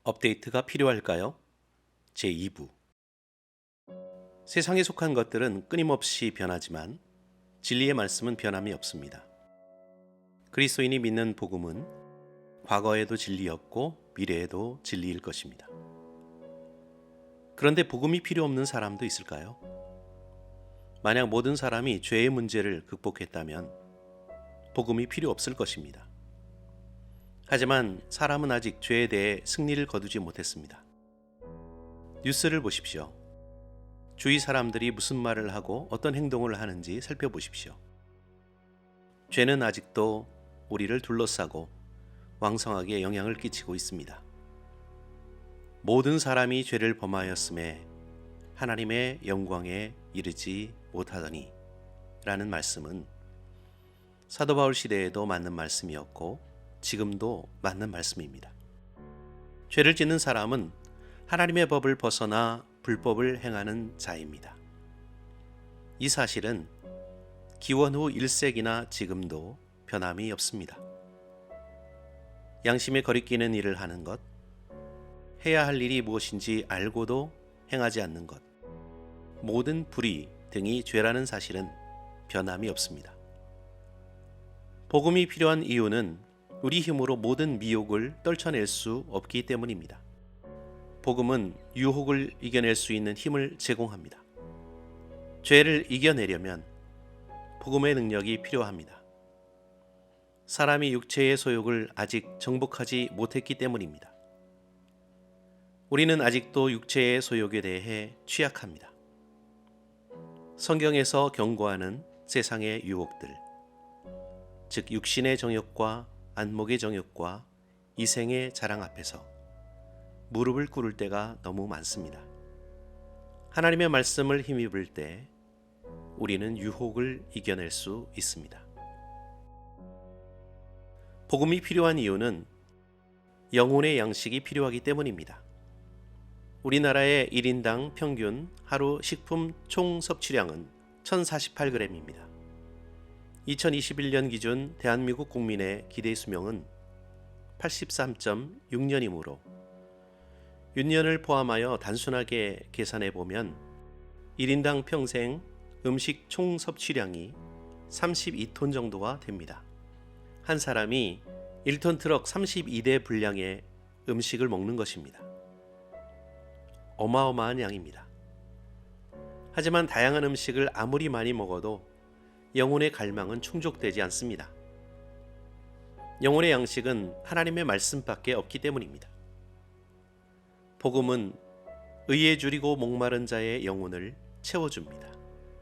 업데이트가 필요할까요? 제2부. 세상에 속한 것들은 끊임없이 변하지만 진리의 말씀은 변함이 없습니다. 그리스도인이 믿는 복음은 과거에도 진리였고 미래에도 진리일 것입니다. 그런데 복음이 필요 없는 사람도 있을까요? 만약 모든 사람이 죄의 문제를 극복했다면 복음이 필요 없을 것입니다. 하지만 사람은 아직 죄에 대해 승리를 거두지 못했습니다. 뉴스를 보십시오. 주위 사람들이 무슨 말을 하고 어떤 행동을 하는지 살펴보십시오. 죄는 아직도 우리를 둘러싸고 왕성하게 영향을 끼치고 있습니다. 모든 사람이 죄를 범하였음에 하나님의 영광에 이르지 못하더니 라는 말씀은 사도 바울 시대에도 맞는 말씀이었고 지금도 맞는 말씀입니다. 죄를 짓는 사람은 하나님의 법을 벗어나 불법을 행하는 자입니다. 이 사실은 기원 후 1세기나 지금도 변함이 없습니다. 양심에 거리끼는 일을 하는 것, 해야 할 일이 무엇인지 알고도 행하지 않는 것, 모든 불의 등이 죄라는 사실은 변함이 없습니다. 복음이 필요한 이유는 우리 힘으로 모든 미혹을 떨쳐낼 수 없기 때문입니다. 복음은 유혹을 이겨낼 수 있는 힘을 제공합니다. 죄를 이겨내려면 복음의 능력이 필요합니다. 사람이 육체의 소욕을 아직 정복하지 못했기 때문입니다. 우리는 아직도 육체의 소욕에 대해 취약합니다. 성경에서 경고하는 세상의 유혹들, 즉 육신의 정욕과 안목의 정욕과 이생의 자랑 앞에서 무릎을 꿇을 때가 너무 많습니다. 하나님의 말씀을 힘입을 때 우리는 유혹을 이겨낼 수 있습니다. 복음이 필요한 이유는 영혼의 양식이 필요하기 때문입니다. 우리나라의 1인당 평균 하루 식품 총 섭취량은 1048g입니다. 2021년 기준 대한민국 국민의 기대 수명은 83.6년이므로 윤년을 포함하여 단순하게 계산해 보면 1인당 평생 음식 총 섭취량이 32톤 정도가 됩니다. 한 사람이 1톤 트럭 32대 분량의 음식을 먹는 것입니다. 어마어마한 양입니다. 하지만 다양한 음식을 아무리 많이 먹어도 영혼의 갈망은 충족되지 않습니다. 영혼의 양식은 하나님의 말씀밖에 없기 때문입니다. 복음은 의에 줄이고 목마른 자의 영혼을 채워줍니다.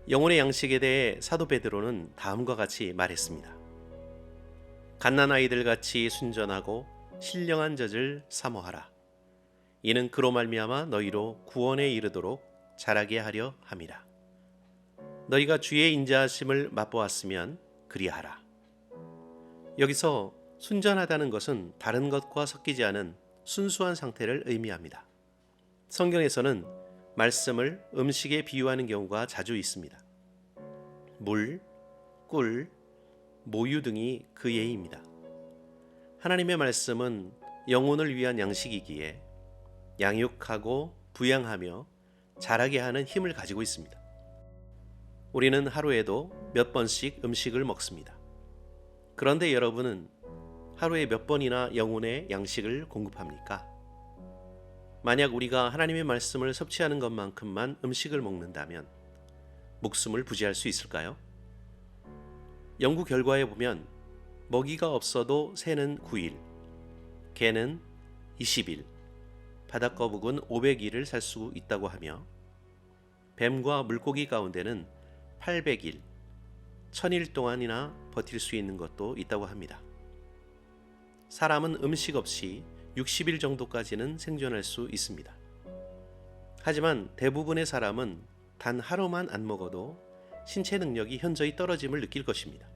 영혼의 양식에 대해 사도 베드로는 다음과 같이 말했습니다. 갓난아이들 같이 순전하고 신령한 젖을 사모하라. 이는 그로 말미암아 너희로 구원에 이르도록 자라게 하려 함이라. 너희가 주의 인자하심을 맛보았으면 그리하라. 여기서 순전하다는 것은 다른 것과 섞이지 않은 순수한 상태를 의미합니다. 성경에서는 말씀을 음식에 비유하는 경우가 자주 있습니다. 물, 꿀, 모유 등이 그 예입니다. 하나님의 말씀은 영혼을 위한 양식이기에 양육하고 부양하며 자라게 하는 힘을 가지고 있습니다. 우리는 하루에도 몇 번씩 음식을 먹습니다. 그런데 여러분은 하루에 몇 번이나 영혼의 양식을 공급합니까? 만약 우리가 하나님의 말씀을 섭취하는 것만큼만 음식을 먹는다면 목숨을 부지할 수 있을까요? 연구 결과에 보면 먹이가 없어도 새는 9일, 개는 20일, 바닷거북은 500일을 살 수 있다고 하며 뱀과 물고기 가운데는 800일, 1000일 동안이나 버틸 수 있는 것도 있다고 합니다. 사람은 음식 없이 60일 정도까지는 생존할 수 있습니다. 하지만 대부분의 사람은 단 하루만 안 먹어도 신체 능력이 현저히 떨어짐을 느낄 것입니다.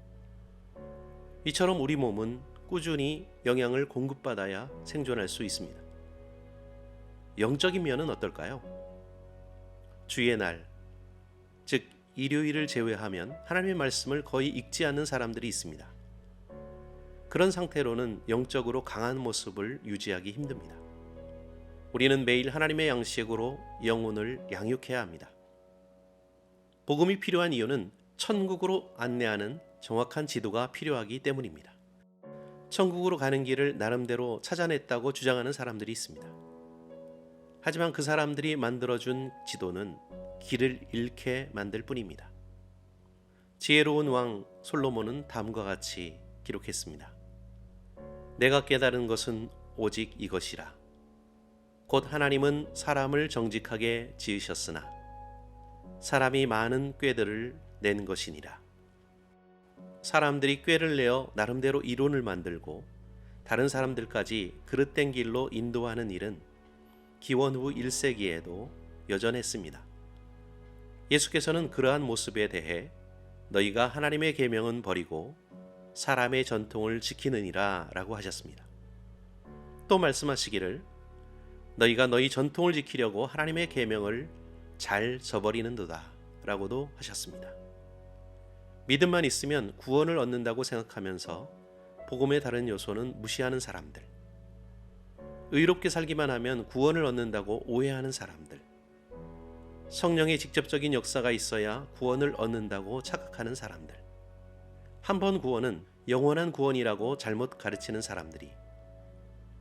이처럼 우리 몸은 꾸준히 영양을 공급받아야 생존할 수 있습니다. 영적인 면은 어떨까요? 주의 날, 즉 일요일을 제외하면 하나님의 말씀을 거의 읽지 않는 사람들이 있습니다. 그런 상태로는 영적으로 강한 모습을 유지하기 힘듭니다. 우리는 매일 하나님의 양식으로 영혼을 양육해야 합니다. 복음이 필요한 이유는 천국으로 안내하는 정확한 지도가 필요하기 때문입니다. 천국으로 가는 길을 나름대로 찾아냈다고 주장하는 사람들이 있습니다. 하지만 그 사람들이 만들어준 지도는 길을 잃게 만들 뿐입니다. 지혜로운 왕 솔로몬은 다음과 같이 기록했습니다. 내가 깨달은 것은 오직 이것이라. 곧 하나님은 사람을 정직하게 지으셨으나 사람이 많은 꾀들을 낸 것이니라. 사람들이 꾀를 내어 나름대로 이론을 만들고 다른 사람들까지 그릇된 길로 인도하는 일은 기원 후 1세기에도 여전했습니다. 예수께서는 그러한 모습에 대해 너희가 하나님의 계명은 버리고 사람의 전통을 지키느니라 라고 하셨습니다. 또 말씀하시기를 너희가 너희 전통을 지키려고 하나님의 계명을 잘 저버리는도다 라고도 하셨습니다. 믿음만 있으면 구원을 얻는다고 생각하면서 복음의 다른 요소는 무시하는 사람들, 의롭게 살기만 하면 구원을 얻는다고 오해하는 사람들, 성령의 직접적인 역사가 있어야 구원을 얻는다고 착각하는 사람들, 한 번 구원은 영원한 구원이라고 잘못 가르치는 사람들이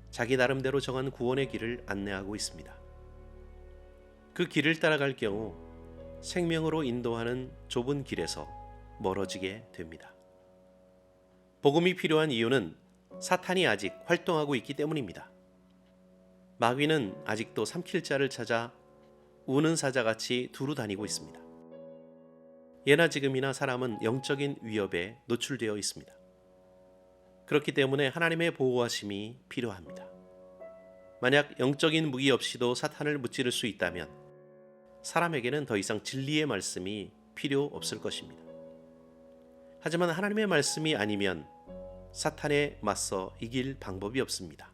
자기 나름대로 정한 구원의 길을 안내하고 있습니다. 그 길을 따라갈 경우 생명으로 인도하는 좁은 길에서 멀어지게 됩니다. 복음이 필요한 이유는 사탄이 아직 활동하고 있기 때문입니다. 마귀는 아직도 삼킬 자를 찾아 우는 사자같이 두루 다니고 있습니다. 예나 지금이나 사람은 영적인 위협에 노출되어 있습니다. 그렇기 때문에 하나님의 보호하심이 필요합니다. 만약 영적인 무기 없이도 사탄을 무찌를 수 있다면 사람에게는 더 이상 진리의 말씀이 필요 없을 것입니다. 하지만 하나님의 말씀이 아니면 사탄에 맞서 이길 방법이 없습니다.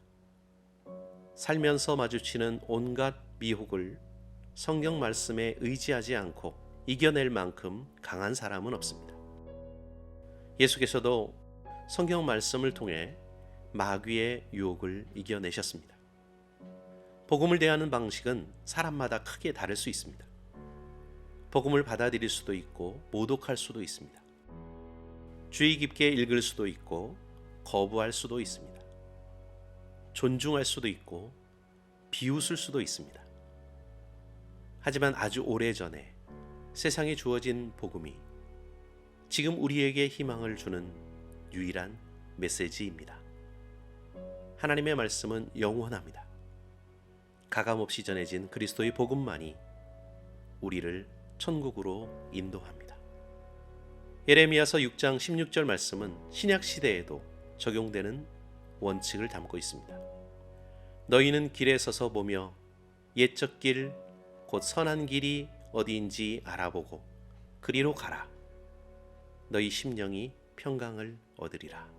살면서 마주치는 온갖 미혹을 성경 말씀에 의지하지 않고 이겨낼 만큼 강한 사람은 없습니다. 예수께서도 성경 말씀을 통해 마귀의 유혹을 이겨내셨습니다. 복음을 대하는 방식은 사람마다 크게 다를 수 있습니다. 복음을 받아들일 수도 있고 모독할 수도 있습니다. 주의 깊게 읽을 수도 있고 거부할 수도 있습니다. 존중할 수도 있고 비웃을 수도 있습니다. 하지만 아주 오래전에 세상에 주어진 복음이 지금 우리에게 희망을 주는 유일한 메시지입니다. 하나님의 말씀은 영원합니다. 가감없이 전해진 그리스도의 복음만이 우리를 천국으로 인도합니다. 예레미야서 6장 16절 말씀은 신약 시대에도 적용되는 원칙을 담고 있습니다. 너희는 길에 서서 보며 옛적 길 곧 선한 길이 어디인지 알아보고 그리로 가라. 너희 심령이 평강을 얻으리라.